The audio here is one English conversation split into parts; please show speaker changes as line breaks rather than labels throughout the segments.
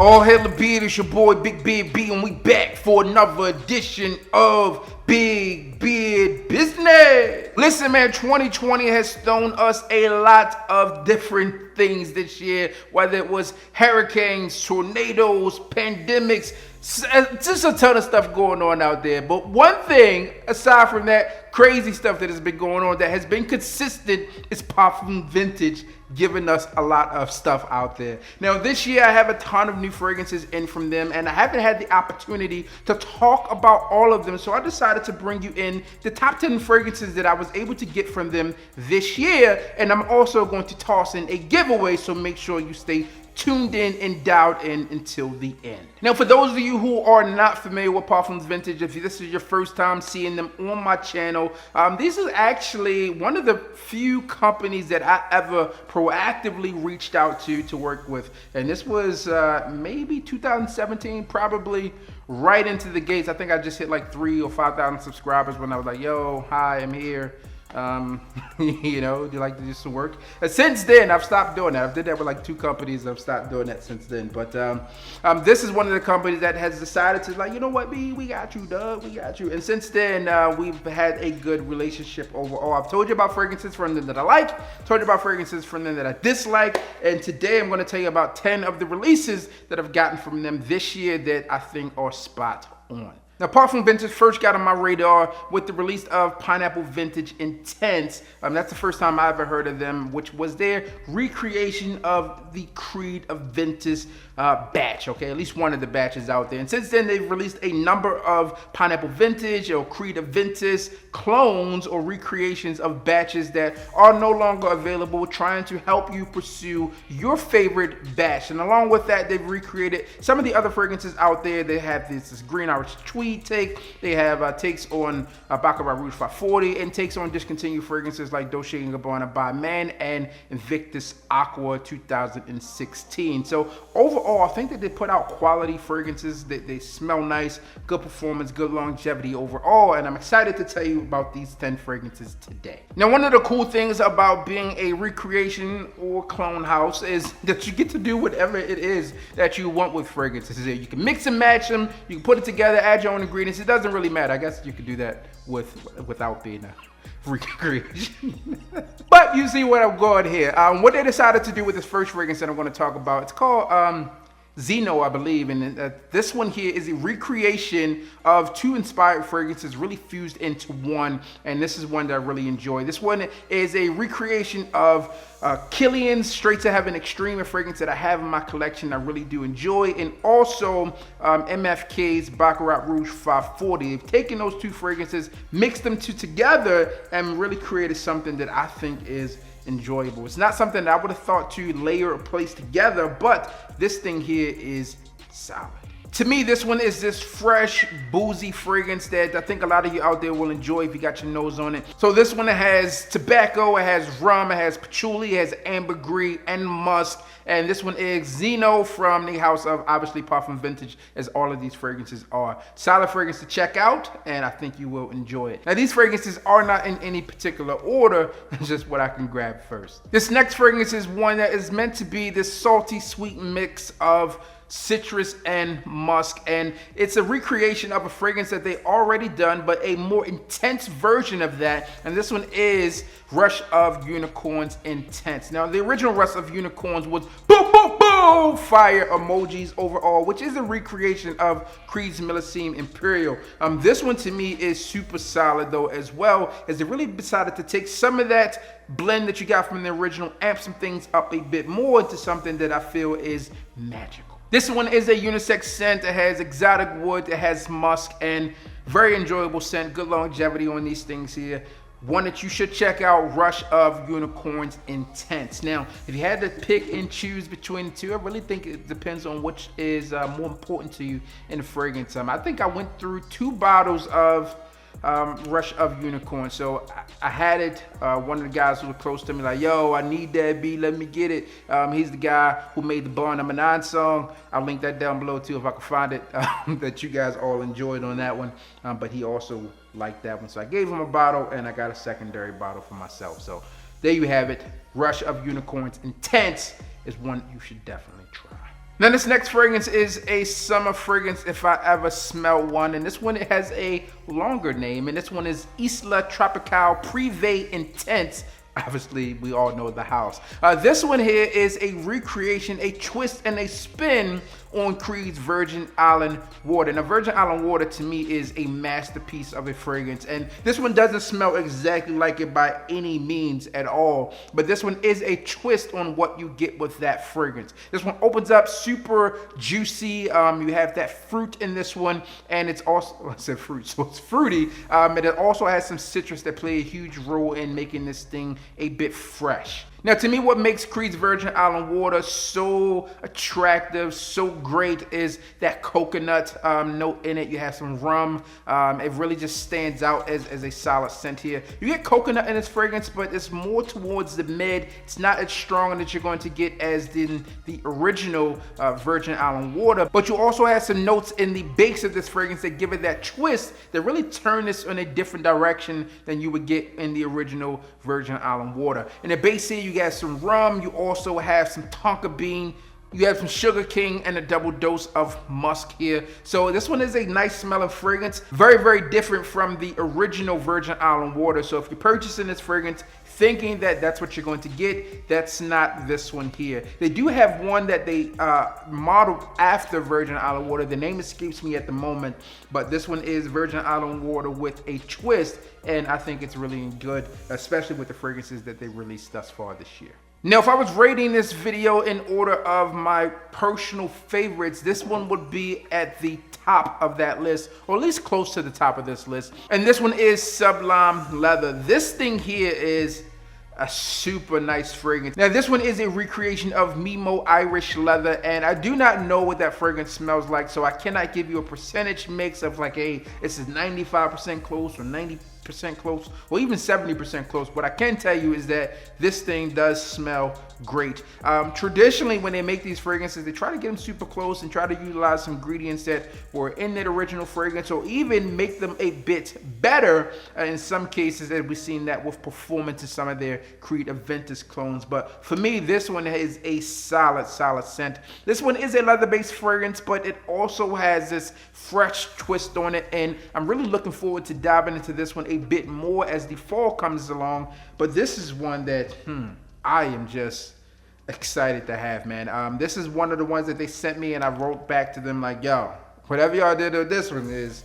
All hail the beard, it's your boy Big Beard B, and we back for another edition of Big Beard Business. Listen, man, 2020 has thrown us a lot of different things this year, whether it was hurricanes, tornadoes, pandemics, just a ton of stuff going on out there. But one thing, aside from that crazy stuff that has been going on, that has been consistent, is Parfums Vintage giving us a lot of stuff out there. Now, this year I have a ton of new fragrances in from them, and I haven't had the opportunity to talk about all of them, so I decided to bring you in the top 10 fragrances that I was able to get from them this year, and I'm also going to toss in a giveaway, so make sure you stay tuned in and dialed in until the end. Now, for those of you who are not familiar with Parfums Vintage, if this is your first time seeing them on my channel, this is actually one of the few companies that I ever proactively reached out to work with. And this was maybe 2017, probably right into the gates. I think I just hit like 3,000 or 5,000 subscribers when I was like, yo, hi, I'm here. You know, do you like to do some work? And since then, I've stopped doing that. I've did that with like 2 companies. I've stopped doing that since then. But this is one of the companies that has decided to, like, you know what, B, we got you, Doug, we got you. And since then, we've had a good relationship overall. I've told you about fragrances from them that I like, told you about fragrances from them that I dislike, and today I'm going to tell you about 10 of the releases that I've gotten from them this year that I think are spot on. Now, Parfums Vintage first got on my radar with the release of Pineapple Vintage Intense. That's the first time I ever heard of them, which was their recreation of the Creed of Ventus batch, okay? At least one of the batches out there. And since then, they've released a number of Pineapple Vintage or Creed of Ventus clones or recreations of batches that are no longer available, trying to help you pursue your favorite batch. And along with that, they've recreated some of the other fragrances out there. They have this Green Irish Tweed take. They have takes on Baccarat Rouge 540 and takes on discontinued fragrances like Dolce & Gabbana by Man and Invictus Aqua 2016. So overall, I think that they put out quality fragrances. They smell nice, good performance, good longevity overall, and I'm excited to tell you about these 10 fragrances today. Now, one of the cool things about being a recreation or clone house is that you get to do whatever it is that you want with fragrances. You can mix and match them, you can put it together, add your own ingredients. It doesn't really matter. I guess you could do that without being a recreation. But you see what I'm going here. What they decided to do with this first fragrance that I'm going to talk about, it's called Xeno, I believe, and this one here is a recreation of 2 inspired fragrances really fused into one, and this is one that I really enjoy. This one is a recreation of Killian's Straight to Heaven Extreme, a fragrance that I have in my collection I really do enjoy, and also MFK's Baccarat Rouge 540. They've taken those 2 fragrances, mixed them together, and really created something that I think is enjoyable. It's not something that I would have thought to layer or place together, but this thing here is solid. To me, this one is this fresh, boozy fragrance that I think a lot of you out there will enjoy if you got your nose on it. So this one has tobacco, it has rum, it has patchouli, it has ambergris and musk. And this one is Xeno from the house of, obviously, Parfums Vintage, as all of these fragrances are. Solid fragrance to check out, and I think you will enjoy it. Now, these fragrances are not in any particular order, it's just what I can grab first. This next fragrance is one that is meant to be this salty, sweet mix of citrus and musk, and it's a recreation of a fragrance that they already done, but a more intense version of that, and this one is Rush of Unicorns Intense. Now, the original Rush of Unicorns was boom, boom, boom, fire emojis overall, which is a recreation of Creed's Millesime Imperial. This one to me is super solid though, as well, as they really decided to take some of that blend that you got from the original, amp some things up a bit more into something that I feel is magical. This one is a unisex scent. It has exotic wood, it has musk, and very enjoyable scent. Good longevity on these things here. One that you should check out, Rush of Unicorns Intense. Now, if you had to pick and choose between the 2, I really think it depends on which is more important to you in the fragrance. I think I went through 2 bottles of Rush of Unicorn. So I had it. One of the guys who was close to me, like, yo, I need that, B, let me get it. He's the guy who made the Bar Number 9 song. I'll link that down below too if I can find it, that you guys all enjoyed on that one. But he also liked that one. So I gave him a bottle and I got a secondary bottle for myself. So there you have it. Rush of Unicorns Intense is one you should definitely try. Now this next fragrance is a summer fragrance if I ever smell one, and this one it has a longer name, and this one is Isla Tropical Prive Intense. Obviously, we all know the house. This one here is a recreation, a twist, and a spin on Creed's Virgin Island Water. Now, Virgin Island Water to me is a masterpiece of a fragrance, and this one doesn't smell exactly like it by any means at all, but this one is a twist on what you get with that fragrance. This one opens up super juicy. You have that fruit in this one, and it's also, I said fruit, so it's fruity, and it also has some citrus that play a huge role in making this thing a bit fresh. Now, to me, what makes Creed's Virgin Island Water so attractive, so great, is that coconut note in it. You have some rum. It really just stands out as a solid scent here. You get coconut in this fragrance, but it's more towards the mid. It's not as strong that you're going to get as in the original Virgin Island Water, but you also have some notes in the base of this fragrance that give it that twist that really turn this in a different direction than you would get in the original Virgin Island Water. In the base here, you got some rum, you also have some tonka bean, you have some sugar cane, and a double dose of musk here. So this one is a nice smelling fragrance, very, very different from the original Virgin Island Water. So if you're purchasing this fragrance thinking that that's what you're going to get, that's not this one here. They do have one that they modeled after Virgin Island Water. The name escapes me at the moment, but this one is Virgin Island Water with a twist, and I think it's really good, especially with the fragrances that they released thus far this year. Now, if I was rating this video in order of my personal favorites, this one would be at the top of that list, or at least close to the top of this list. And this one is Sublime Leather. This thing here is a super nice fragrance. Now, this one is a recreation of Mimo Irish Leather, and I do not know what that fragrance smells like, so I cannot give you a percentage mix of like, hey, this is 95% close or 90% close, or even 70% close. What I can tell you is that this thing does smell great. Traditionally, when they make these fragrances, they try to get them super close and try to utilize some ingredients that were in that original fragrance, or even make them a bit better. In some cases, we've seen that with performance in some of their Creed Vintage clones. But for me, this one is a solid scent. This one is a leather-based fragrance, but it also has this fresh twist on it, and I'm really looking forward to diving into this one a bit more as the fall comes along. But this is one that I am just excited to have, man. This is one of the ones that they sent me, and I wrote back to them like, yo, whatever y'all did with this one is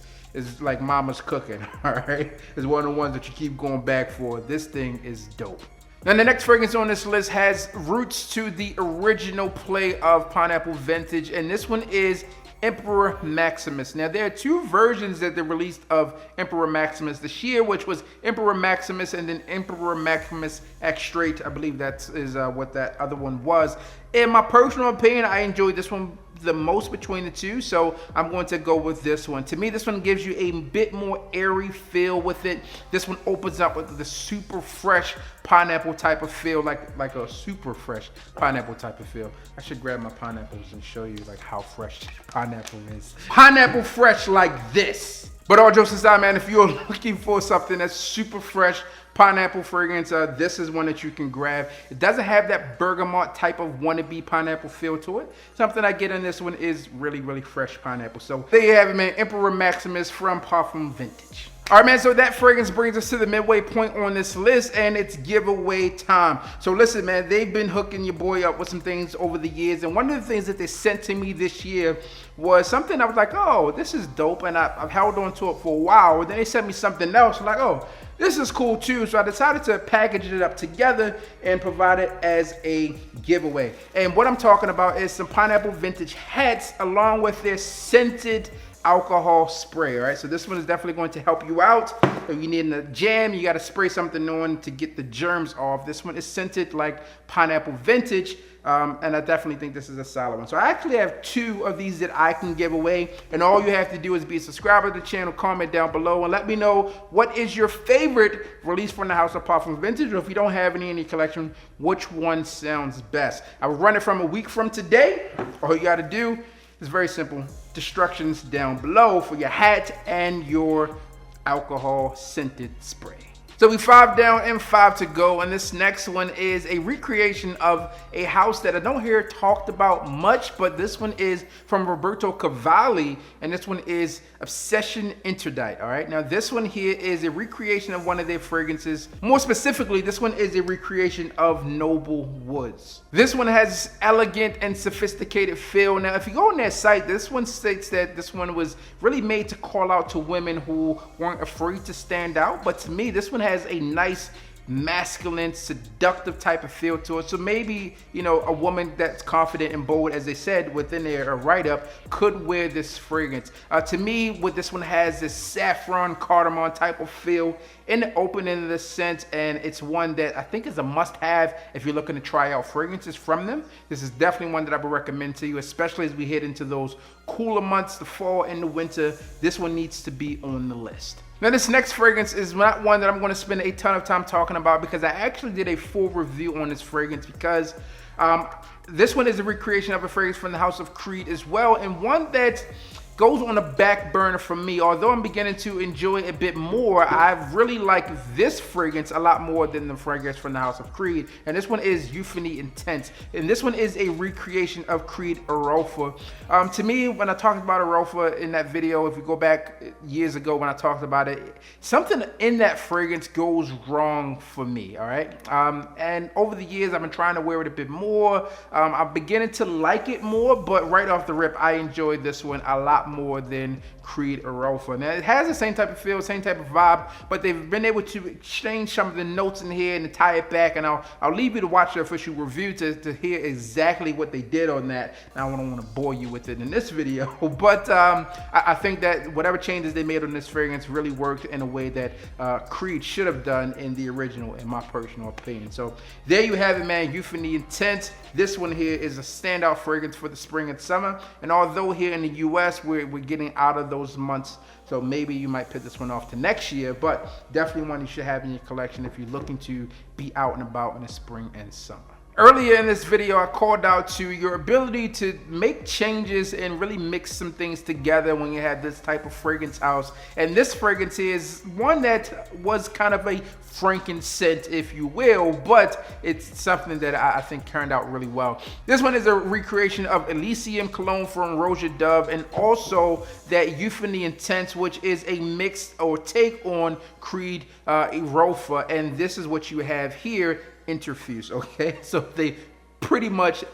like mama's cooking. All right, it's one of the ones that you keep going back for. This thing is dope. Now, the next fragrance on this list has roots to the original play of Pineapple Vintage, and this one is Emperor Maximus. Now, there are two versions that they released of Emperor Maximus this year, which was Emperor Maximus and then Emperor Maximus Extrait. I believe that is what that other one was. In my personal opinion, I enjoyed this one the most between the two, so I'm going to go with this one. To me, this one gives you a bit more airy feel with it. This one opens up with the super fresh pineapple type of feel, like a super fresh pineapple type of feel. I should grab my pineapples and show you like how fresh pineapple is. Pineapple fresh like this. But all jokes aside, man, if you're looking for something that's super fresh pineapple fragrance, this is one that you can grab. It doesn't have that bergamot type of wannabe pineapple feel to it. Something I get in this one is really, really fresh pineapple. So there you have it, man. Emperor Maximus from Parfums Vintage. All right, man, so that fragrance brings us to the midway point on this list, and it's giveaway time. So listen, man, they've been hooking your boy up with some things over the years, and one of the things that they sent to me this year was something I was like, oh, this is dope, and I've held on to it for a while. And then they sent me something else, like, oh, this is cool too. So I decided to package it up together and provide it as a giveaway. And what I'm talking about is some Pineapple Vintage hats along with their scented alcohol spray. All right, so this one is definitely going to help you out. If you need a jam, you got to spray something on to get the germs off. This one is scented like Pineapple Vintage, and I definitely think this is a solid one. So I actually have two of these that I can give away, and all you have to do is be a subscriber to the channel, comment down below, and let me know what is your favorite release from the House of Parfums Vintage, or if you don't have any in your collection, which one sounds best. I will run it from a week from today. All you got to do is very simple. Instructions down below for your hat and your alcohol scented spray. So we 5 down and 5 to go, and this next one is a recreation of a house that I don't hear talked about much, but this one is from Roberto Cavalli, and this one is Obsession Interdite. All right, now this one here is a recreation of one of their fragrances. More specifically, this one is a recreation of Noble Woods. This one has elegant and sophisticated feel. Now, if you go on their site, this one states that this one was really made to call out to women who weren't afraid to stand out, but to me, this one has a nice masculine, seductive type of feel to it. So maybe, you know, a woman that's confident and bold, as they said within their write-up, could wear this fragrance. To me, what this one has this saffron cardamom type of feel in the opening of the scent, and it's one that I think is a must-have if you're looking to try out fragrances from them. This is definitely one that I would recommend to you, especially as we head into those cooler months, the fall and the winter. This one needs to be on the list. Now, this next fragrance is not one that I'm going to spend a ton of time talking about, because I actually did a full review on this fragrance, because this one is a recreation of a fragrance from the House of Creed as well, and one that goes on the back burner for me. Although I'm beginning to enjoy it a bit more, I really like this fragrance a lot more than the fragrance from the House of Creed. And this one is Euphony Intense. And this one is a recreation of Creed Arofa. To me, when I talked about Arofa in that video, if you go back years ago when I talked about it, something in that fragrance goes wrong for me, all right? And over the years, I've been trying to wear it a bit more. I'm beginning to like it more, but right off the rip, I enjoyed this one a lot more than Creed Arofa. Now, it has the same type of feel, same type of vibe, but they've been able to exchange some of the notes in here and to tie it back, and I'll leave you to watch the official review to hear exactly what they did on that. Now, I don't want to bore you with it in this video, but I think that whatever changes they made on this fragrance really worked in a way that Creed should have done in the original, in my personal opinion. So there you have it, man. Euphony Intense. This one here is a standout fragrance for the spring and summer, and although here in the US we're getting out of those months, so maybe you might put this one off to next year, but definitely one you should have in your collection if you're looking to be out and about in the spring and summer. Earlier in this video, I called out to your ability to make changes and really mix some things together when you have this type of fragrance house. And this fragrance is one that was kind of a frankincense, if you will, but it's something that I think turned out really well. This one is a recreation of Elysium cologne from Roja Dove, and also that Euphony Intense, which is a mix or take on Creed Arofa, and this is what you have here. Interfuse, okay? So they pretty much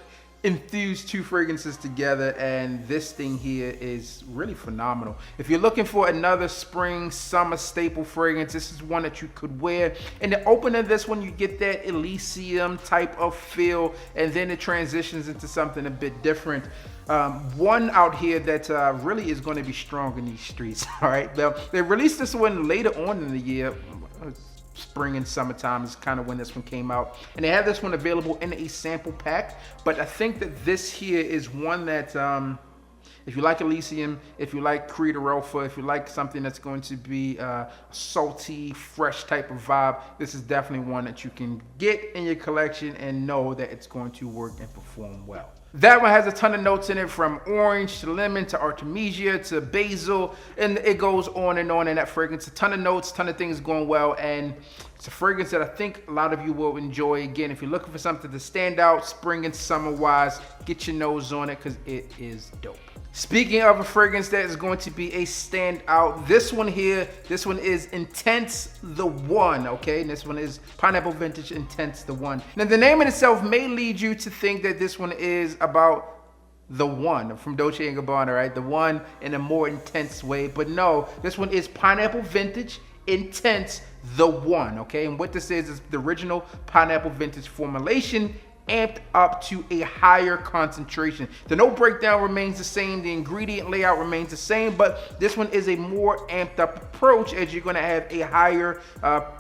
infused two fragrances together, and this thing here is really phenomenal. If you're looking for another spring summer staple fragrance, this is one that you could wear. In the opening of this one, you get that Elysium type of feel, and then it transitions into something a bit different. One out here that really is going to be strong in these streets. All right, now they released this one later on in the year. Spring and summertime is kind of when this one came out, and they have this one available in a sample pack. But I think that this here is one that if you like Elysium, if you like Creed Arofa, if you like something that's going to be a salty, fresh type of vibe, this is definitely one that you can get in your collection and know that it's going to work and perform well. That one has a ton of notes in it, from orange to lemon to artemisia to basil, and it goes on and on in that fragrance. A ton of notes, ton of things going well, and it's a fragrance that I think a lot of you will enjoy. Again, if you're looking for something to stand out spring and summer wise, get your nose on it, because it is dope. Speaking of a fragrance that is going to be a standout, this one here, this one is Intense the One, okay? And this one is Pineapple Vintage Intense the One. Now, the name in itself may lead you to think that this one is about the one from Dolce & Gabbana, right? The one in a more intense way, but no, this one is Pineapple Vintage Intense the One, okay? And what this is the original Pineapple Vintage formulation, amped up to a higher concentration. The note breakdown remains the same, the ingredient layout remains the same, but this one is a more amped up approach, as you're going to have a higher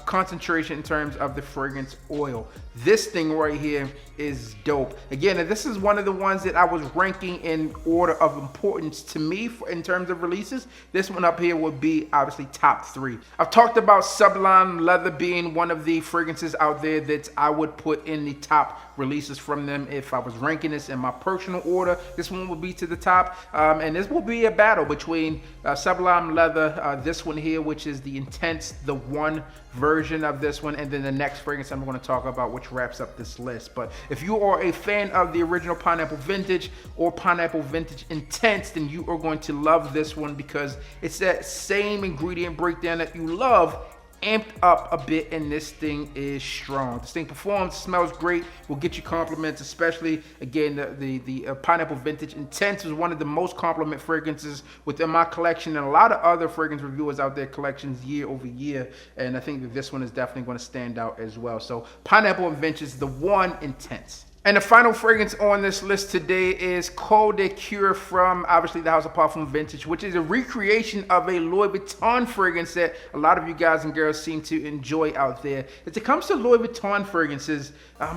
concentration in terms of the fragrance oil. This thing right here is dope. Again, this is one of the ones that I was ranking in order of importance to me in terms of releases. This one up here would be obviously top 3. I've talked about Sublime Leather being one of the fragrances out there that I would put in the top release releases from them. If I was ranking this in my personal order, this one would be to the top. And this will be a battle between Sublime Leather, this one here, which is the Intense, the one version of this one, and then the next fragrance I'm going to talk about, which wraps up this list. But if you are a fan of the original Pineapple Vintage or Pineapple Vintage Intense, then you are going to love this one, because it's that same ingredient breakdown that you love amped up a bit, and this thing is strong. This thing performs, smells great, will get you compliments, especially again the Pineapple Vintage Intense is one of the most compliment fragrances within my collection, and a lot of other fragrance reviewers out there collections year over year, and I think that this one is definitely going to stand out as well. So Pineapple Vintage, the one Intense. And the final fragrance on this list today is Corur de Cuir from, obviously, the House of Parfums Vintage, which is a recreation of a Louis Vuitton fragrance that a lot of you guys and girls seem to enjoy out there. As it comes to Louis Vuitton fragrances,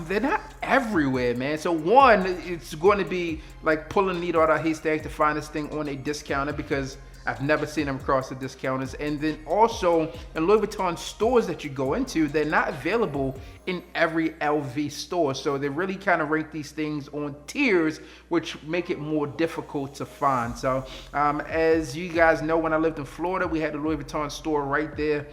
they're not everywhere, man. So one, it's going to be like pulling a needle out of a haystack to find this thing on a discounter, because I've never seen them across the discounters. And then also in Louis Vuitton stores that you go into, they're not available in every LV store. So they really kind of rank these things on tiers, which make it more difficult to find. So as you guys know, when I lived in Florida, we had the Louis Vuitton store right there.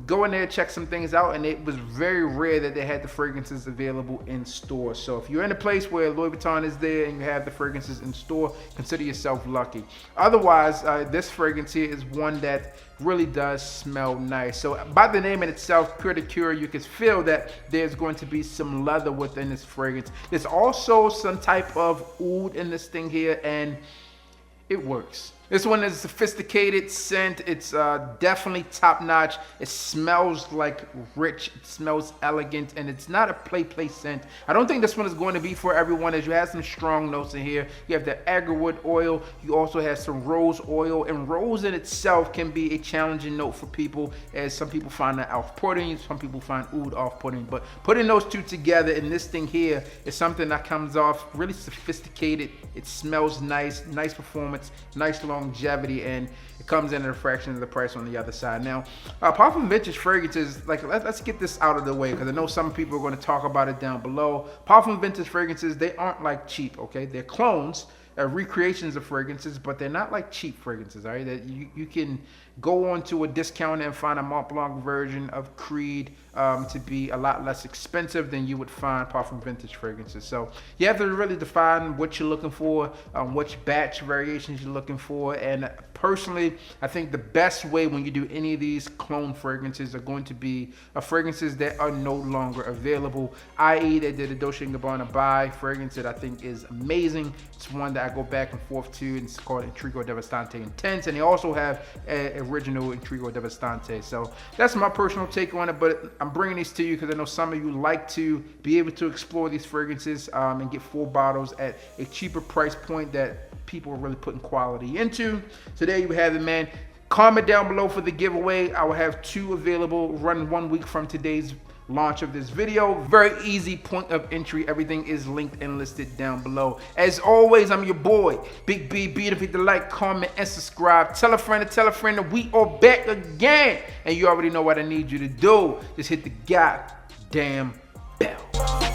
Go in there, check some things out, and it was very rare that they had the fragrances available in store. So if you're in a place where Louis Vuitton is there and you have the fragrances in store, consider yourself lucky. Otherwise, this fragrance here is one that really does smell nice. So by the name in itself, Corur de Cuir, you can feel that there's going to be some leather within this fragrance. There's also some type of oud in this thing here, and it works. This one is a sophisticated scent. It's definitely top notch. It smells like rich. It smells elegant, and it's not a play scent. I don't think this one is going to be for everyone, as you have some strong notes in here. You have the agarwood oil. You also have some rose oil, and rose in itself can be a challenging note for people, as some people find that off-putting, some people find oud off-putting. But putting those two together in this thing here is something that comes off really sophisticated. It smells nice, nice performance, nice longevity, and it comes in at a fraction of the price on the other side. Now, Parfums Vintage fragrances, like let's get this out of the way, because I know some people are going to talk about it down below. Parfums Vintage fragrances, they aren't like cheap, okay? They're clones, recreations of fragrances, but they're not like cheap fragrances, all right? That you can go on to a discount and find a Mont Blanc version of Creed to be a lot less expensive than you would find Parfum Vintage fragrances. So you have to really define what you're looking for, which batch variations you're looking for. And personally, I think the best way when you do any of these clone fragrances are going to be fragrances that are no longer available, i.e. they did a Dolce & Gabbana buy fragrance that I think is amazing. It's one that I go back and forth to, and it's called Intrigo Devastante Intense, and they also have original Intrigo Devastante. So that's my personal take on it, but I'm bringing these to you because I know some of you like to be able to explore these fragrances and get full bottles at a cheaper price point that people are really putting quality into. So there you have it, man. Comment down below for the giveaway. I will have 2 available, run 1 week from today's launch of this video. Very easy point of entry. Everything is linked and listed down below. As always, I'm your boy, Big B. Don't forget to like, comment, and subscribe. Tell a friend that we are back again. And you already know what I need you to do. Just hit the goddamn bell.